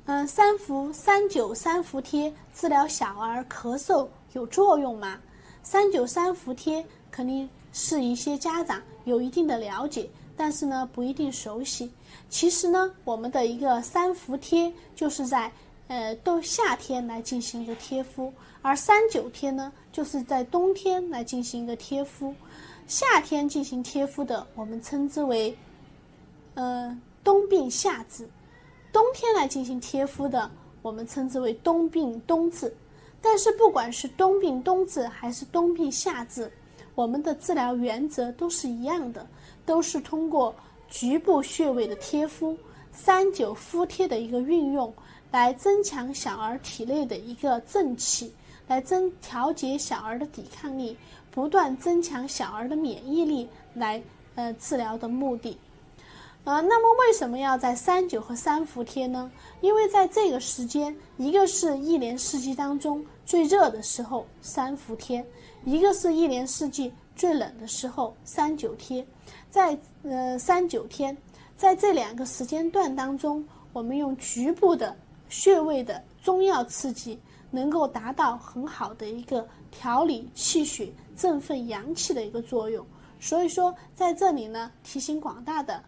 393伏贴治疗小儿咳嗽有作用吗？393伏贴肯定是一些家长有一定的了解，但是呢不一定熟悉。其实呢，我们的一个3伏贴就是在夏天来进行一个贴敷，而39贴呢就是在冬天来进行一个贴敷。夏天进行贴敷的，我们称之为冬病夏治；冬天来进行贴敷的，我们称之为冬病冬治。但是不管是冬病冬治还是冬病夏治，我们的治疗原则都是一样的，都是通过局部穴位的贴敷、39敷贴的一个运用，来增强小儿体内的一个正气，来调节小儿的抵抗力，不断增强小儿的免疫力，来治疗的目的。那么为什么要在39和3伏贴呢？因为在这个时间，一个是一年四季当中最热的时候3伏贴，一个是一年四季最冷的时候39贴。在39天，在这2个时间段当中，我们用局部的穴位的中药刺激，能够达到很好的一个调理气血、振奋阳气的一个作用。所以说在这里呢，提醒广大的